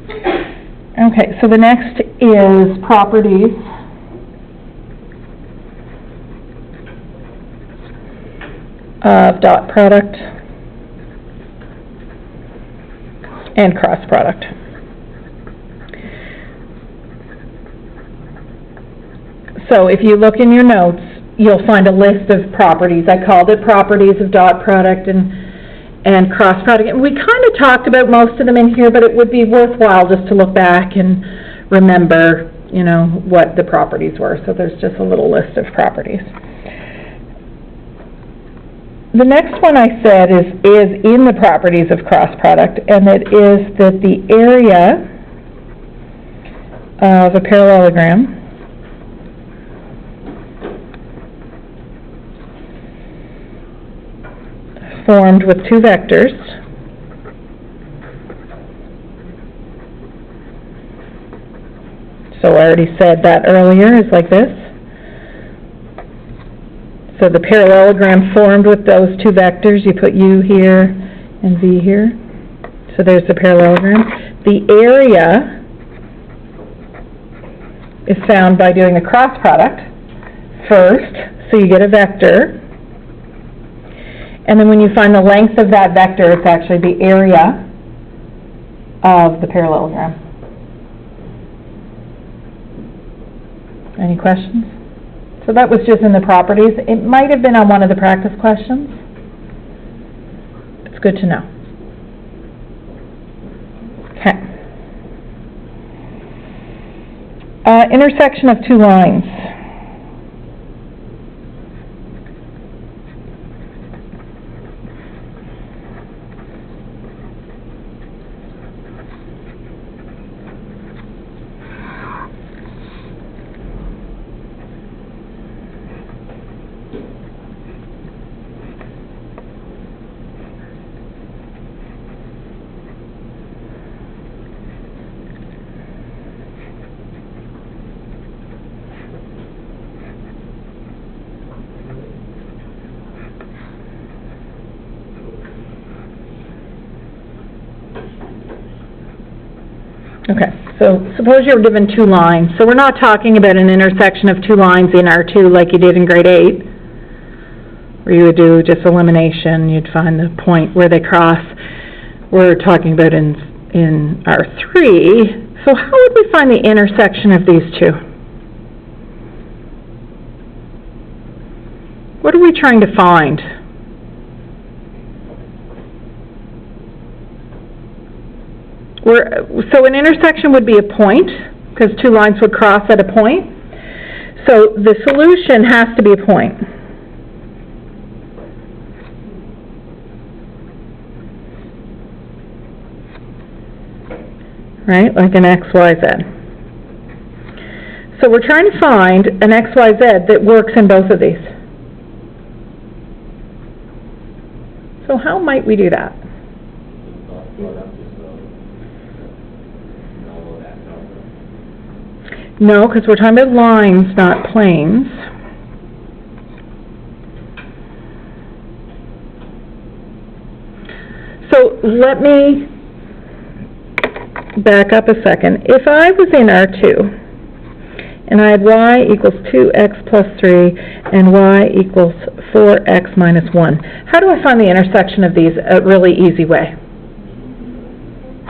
Okay, so the next is properties. Of dot product and cross product. So if you look in your notes, you'll find a list of properties. I called it properties of dot product and cross product. And we kind of talked about most of them in here, but it would be worthwhile just to look back and remember, you know, what the properties were. So there's just a little list of properties. The next one I said is in the properties of cross product, and it is that the area of a parallelogram formed with two vectors so I already said that earlier is like this. So the parallelogram formed with those two vectors, you put U here and V here. So there's the parallelogram. The area is found by doing the cross product first, so you get a vector. And then when you find the length of that vector, it's actually the area of the parallelogram. Any questions? So that was just in the properties. It might have been on one of the practice questions. It's good to know. Okay. Intersection of two lines. Okay, so suppose you were given two lines. So we're not talking about an intersection of two lines in R2 like you did in grade 8, where you would do just elimination, you'd find the point where they cross. We're talking about in R3. So how would we find the intersection of these two? What are we trying to find? So an intersection would be a point, because two lines would cross at a point. So the solution has to be a point. Right, like an x, y, z. So we're trying to find an x, y, z that works in both of these. So how might we do that? No, because we're talking about lines, not planes. So let me back up a second. If I was in R2, and I had y equals 2x plus 3, and y equals 4x minus 1, how do I find the intersection of these a really easy way?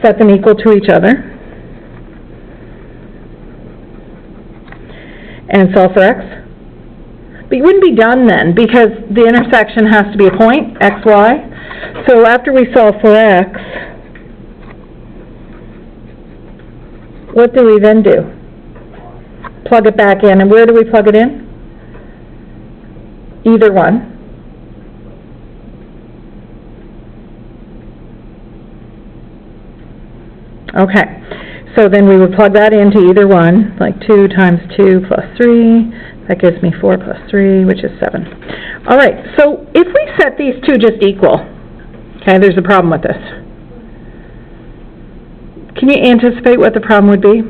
Set them equal to each other. And solve for x. But you wouldn't be done then, because the intersection has to be a point, x, y. So after we solve for x, what do we then do? Plug it back in. And where do we plug it in? Either one. Okay. So then we would plug that into either one, like 2 times 2 plus 3. That gives me 4 plus 3, which is 7. All right, so if we set these two just equal, okay, there's a problem with this. Can you anticipate what the problem would be?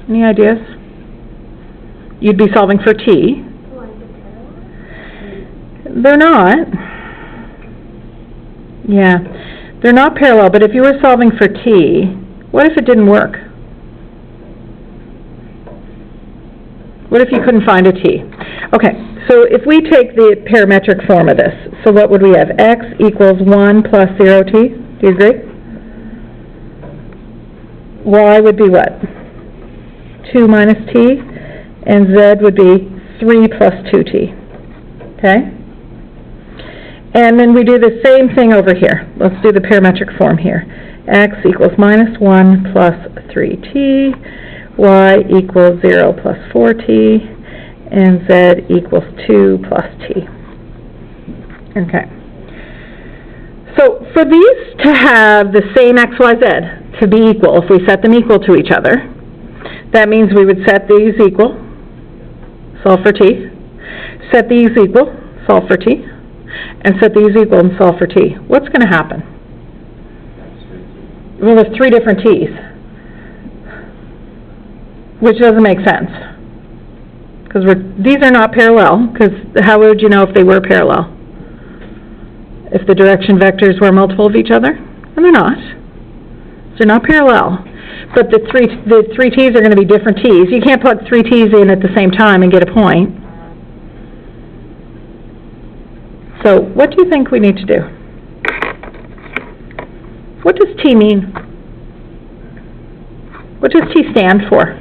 Any ideas? You'd be solving for t. They're not. Yeah. They're not parallel, but if you were solving for t, what if it didn't work? What if you couldn't find a t? Okay, so if we take the parametric form of this, so what would we have? X equals 1 plus 0t, do you agree? Y would be what? 2 minus t, and z would be 3 plus 2t, okay? And then we do the same thing over here. Let's do the parametric form here. X equals minus 1 plus 3t, y equals 0 plus 4t, and z equals 2 plus t. Okay. So for these to have the same x, y, z, to be equal, if we set them equal to each other, that means we would set these equal, solve for t, set these equal, solve for t, and set these equal and solve for t. What's going to happen? We'll have 3 different t's, which doesn't make sense, because these are not parallel, because how would you know if they were parallel? If the direction vectors were multiple of each other? And they're not. They're not parallel. But the three t's are going to be different t's. You can't plug 3 t's in at the same time and get a point. So what do you think we need to do? What does t mean? What does t stand for?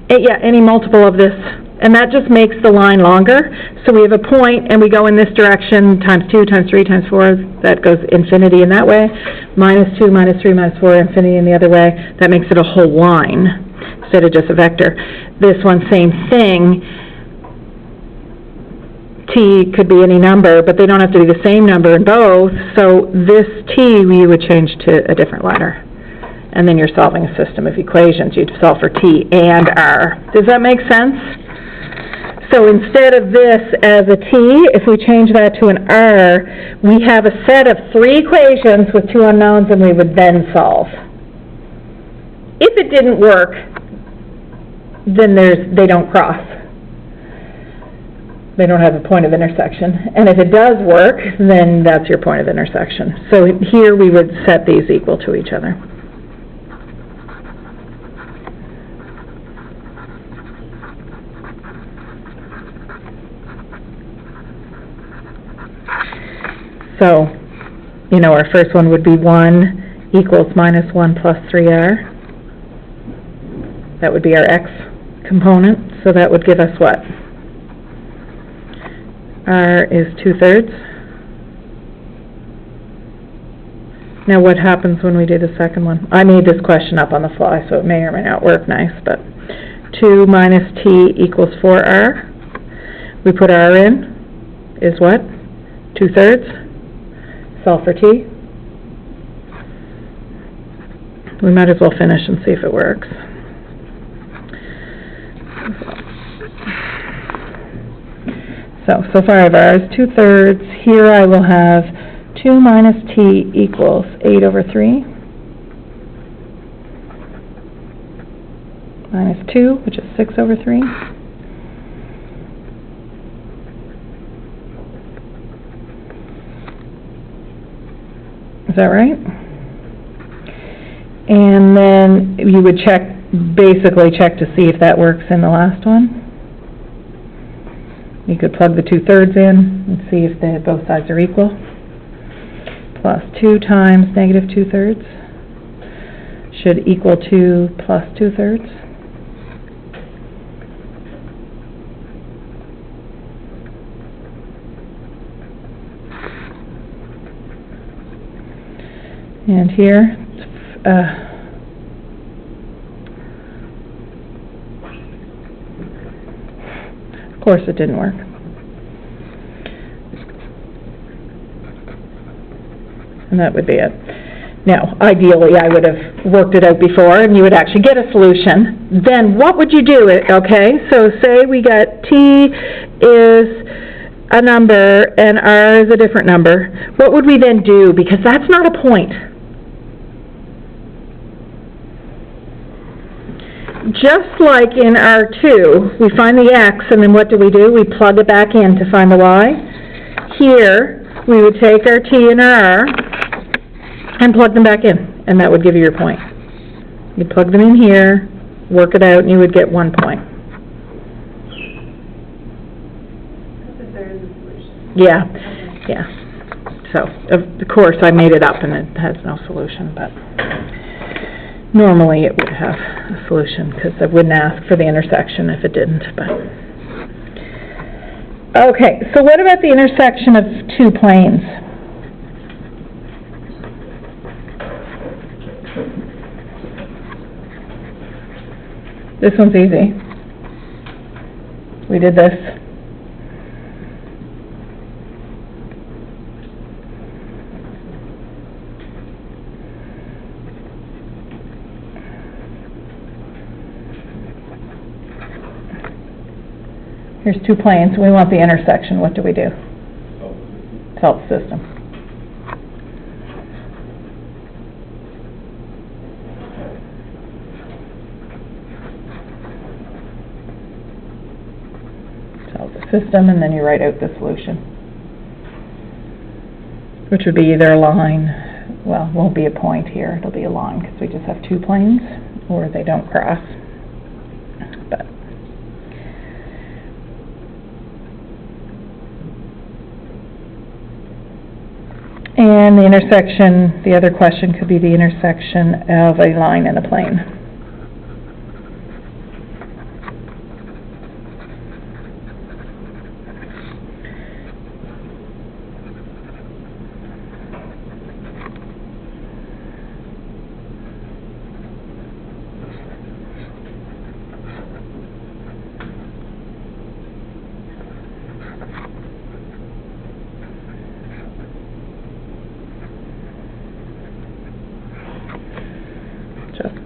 Yeah, any multiple of this. And that just makes the line longer. So we have a point, and we go in this direction, times 2, times 3, times 4. That goes infinity in that way. Minus 2, minus 3, minus 4, infinity in the other way. That makes it a whole line instead of just a vector. This one, same thing. T could be any number, but they don't have to be the same number in both. So this t we would change to a different letter. And then you're solving a system of equations. You'd solve for t and r. Does that make sense? So instead of this as a t, if we change that to an r, we have a set of 3 equations with 2 unknowns, and we would then solve. If it didn't work, then they don't cross. They don't have a point of intersection. And if it does work, then that's your point of intersection. So here we would set these equal to each other. So, you know, our first one would be 1 equals minus 1 plus 3r. That would be our x component. So that would give us what? R is 2/3. Now what happens when we do the second one? I made this question up on the fly, so it may or may not work nice, but 2 minus t equals 4r. We put r in, is what? 2/3. Solve for t. We might as well finish and see if it works. So far I have r is 2/3. Here I will have 2 minus t equals 8/3 minus 2, which is 6/3. Is that right? And then you would basically check to see if that works in the last one. You could plug the 2/3 in and see if both sides are equal. Plus 2 times negative 2/3 should equal to plus 2/3. And here, of course it didn't work. And that would be it. Now, ideally, I would have worked it out before, and you would actually get a solution. Then what would you do? Okay, so say we got t is a number and r is a different number. What would we then do? Because that's not a point. Just like in R2, we find the x, and then what do? We plug it back in to find the y. Here, we would take our t and our r, and plug them back in, and that would give you your point. You plug them in here, work it out, and you would get 1 point. If there is a solution. Yeah, yeah. So, of course, I made it up and it has no solution, but normally it would have a solution, because I wouldn't ask for the intersection if it didn't, but... Okay, so what about the intersection of two planes? This one's easy. We did this. Here's two planes, we want the intersection. What do we do? Solve the system. Solve the system, and then you write out the solution, which would be either a line, well, it won't be a point here, it'll be a line, because we just have two planes, or they don't cross. But and the intersection, the other question could be the intersection of a line and a plane.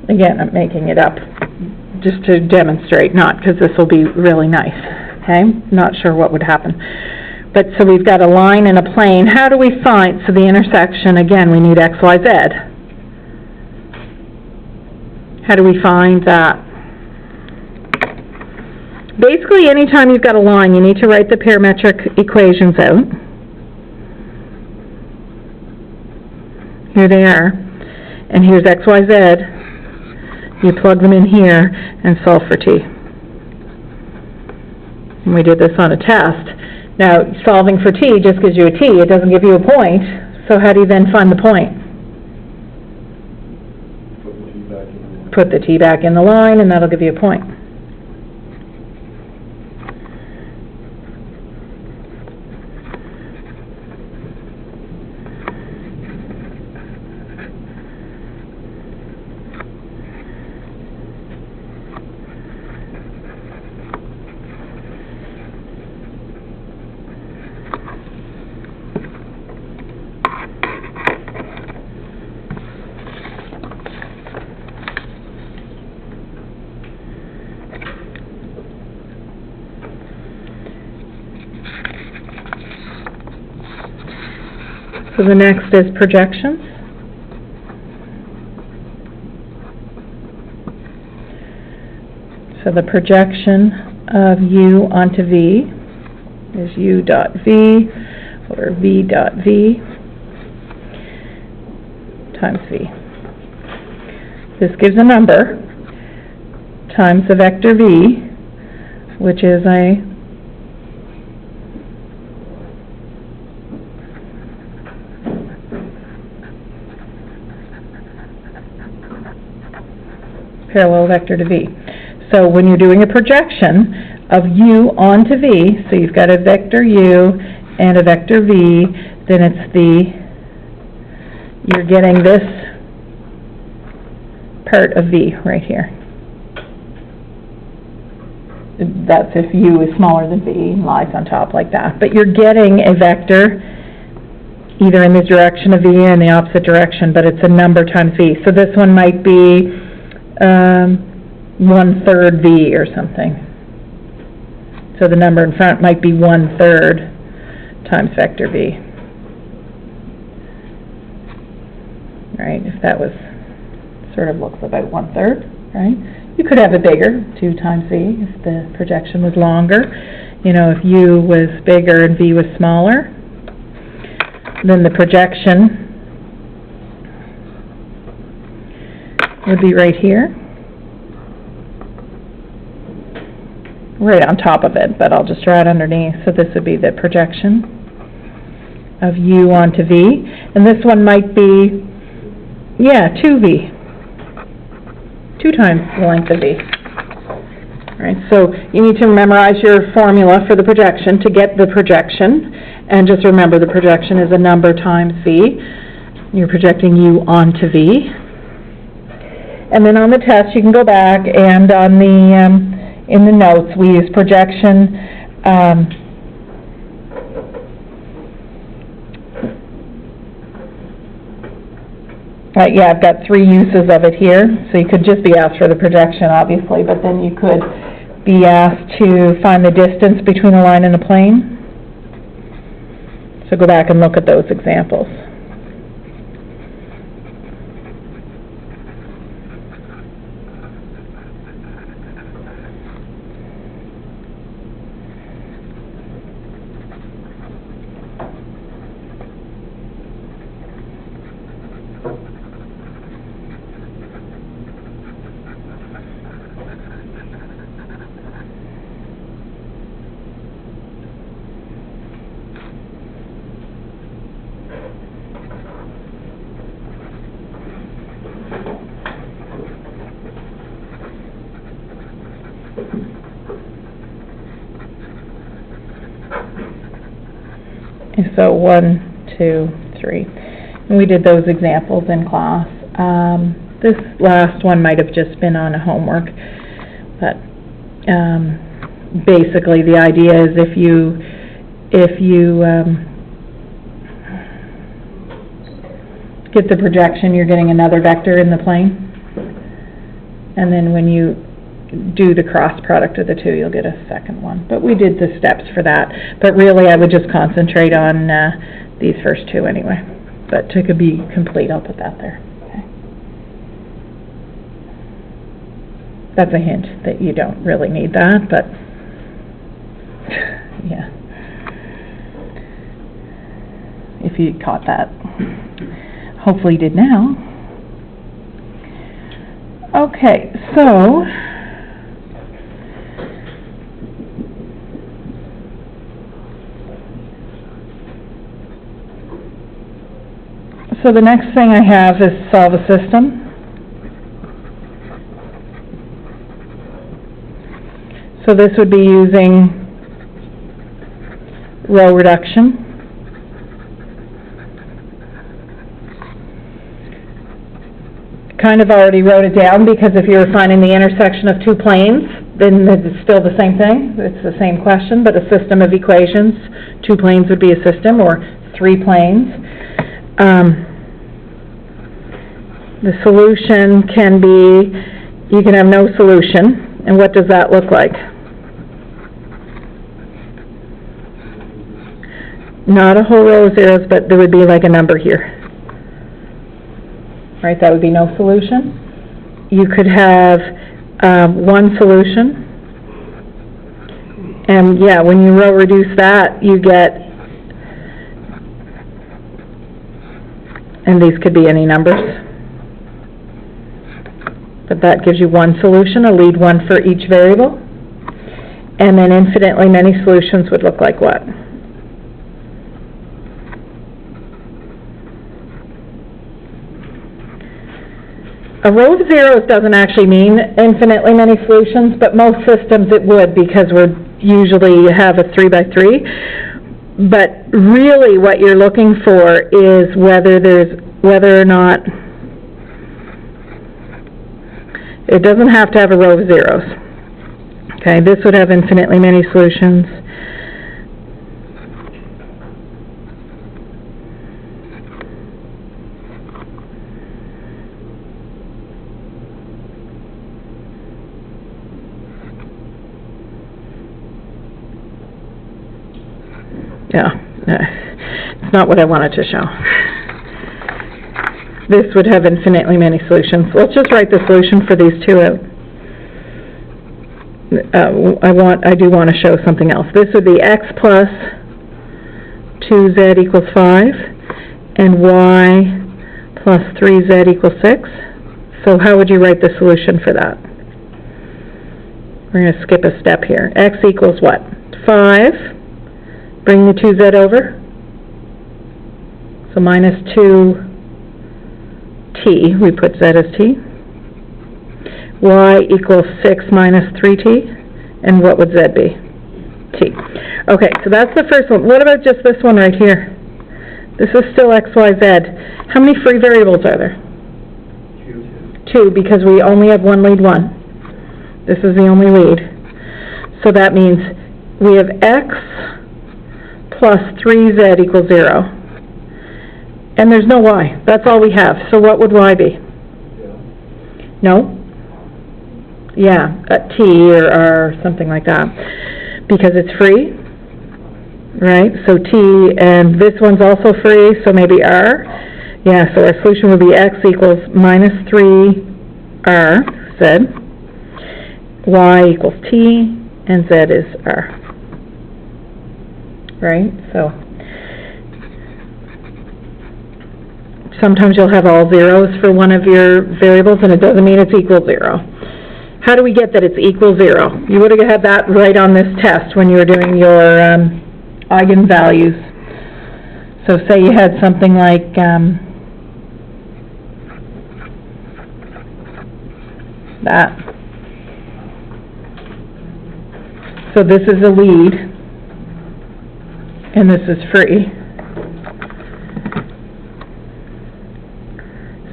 Again, I'm making it up just to demonstrate, not because this will be really nice, okay? Not sure what would happen. But so we've got a line and a plane. How do we find, so the intersection, again, we need x, y, z. How do we find that? Basically, anytime you've got a line, you need to write the parametric equations out. Here they are. And here's x, y, z. You plug them in here and solve for t. And we did this on a test. Now, solving for t just gives you a t. It doesn't give you a point. So how do you then find the point? Put the t back in the line, and that'll give you a point. So the next is projections. So the projection of u onto v is u dot v over v dot v times v. This gives a number times the vector v, which is a parallel vector to v. So when you're doing a projection of u onto v, so you've got a vector u and a vector v, then it's you're getting this part of v right here. That's if u is smaller than v and lies on top like that. But you're getting a vector either in the direction of v or in the opposite direction, but it's a number times v. So this one might be 1/3 v or something. So the number in front might be 1/3 times vector v. Right, if that was, sort of looks about 1/3, right? You could have it bigger, 2 times v, if the projection was longer. You know, if u was bigger and v was smaller, then the projection would be right here. Right on top of it, but I'll just draw it underneath. So this would be the projection of U onto V. And this one might be, yeah, 2V. 2 times the length of V. All right, so you need to memorize your formula for the projection to get the projection. And just remember the projection is a number times V. You're projecting U onto V. And then on the test, you can go back and on the in the notes, we use projection. Yeah, I've got 3 uses of it here. So you could just be asked for the projection, obviously, but then you could be asked to find the distance between a line and a plane. So go back and look at those examples. So 1, 2, 3. And we did those examples in class. This last one might have just been on a homework, but basically the idea is if you get the projection, you're getting another vector in the plane, and then when you do the cross product of the two, you'll get a second one. But we did the steps for that. But really, I would just concentrate on these first 2 anyway. But to be complete, I'll put that there. Okay. That's a hint that you don't really need that, but yeah. If you caught that. Hopefully you did now. Okay, so the next thing I have is solve a system. So this would be using row reduction. Kind of already wrote it down because if you're finding the intersection of 2 planes, then it's still the same thing. It's the same question, but a system of equations. 2 planes would be a system, or 3 planes. The solution can be, you can have no solution, and what does that look like? Not a whole row of zeros, but there would be like a number here. Right, that would be no solution. You could have 1 solution, and yeah, when you row reduce that, you get, and these could be any numbers. But that gives you 1 solution, a lead 1 for each variable. And then infinitely many solutions would look like what? A row of zeros doesn't actually mean infinitely many solutions, but most systems it would, because we're usually have a 3 by 3. But really what you're looking for is whether or not, it doesn't have to have a row of zeros. Okay, this would have infinitely many solutions. Yeah, it's not what I wanted to show. This would have infinitely many solutions. Let's just write the solution for these 2 out. I do want to show something else. This would be x plus 2z equals 5, and y plus 3z equals 6 So how would you write the solution for that? We're going to skip a step here. X equals what? 5. Bring the 2z over. So minus 2t, we put z as t. Y equals 6 minus 3t. And what would z be? T. Okay, so that's the first one. What about just this one right here? This is still x, y, z. How many free variables are there? 2, because we only have one lead 1. This is the only lead. So that means we have x plus 3z equals 0. And there's no y. That's all we have. So what would y be? No? Yeah, t or r, something like that. Because it's free, right? So t, and this one's also free, so maybe r. Yeah, so our solution would be x equals minus 3r, z. Y equals t, and z is r. Right? So sometimes you'll have all zeros for one of your variables, and it doesn't mean it's equal 0. How do we get that it's equal 0? You would have had that right on this test when you were doing your eigenvalues. So say you had something like that. So this is a lead, and this is free.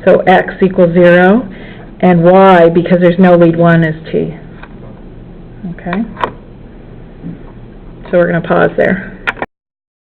So x equals 0, and y, because there's no lead 1, is t. Okay? So we're going to pause there.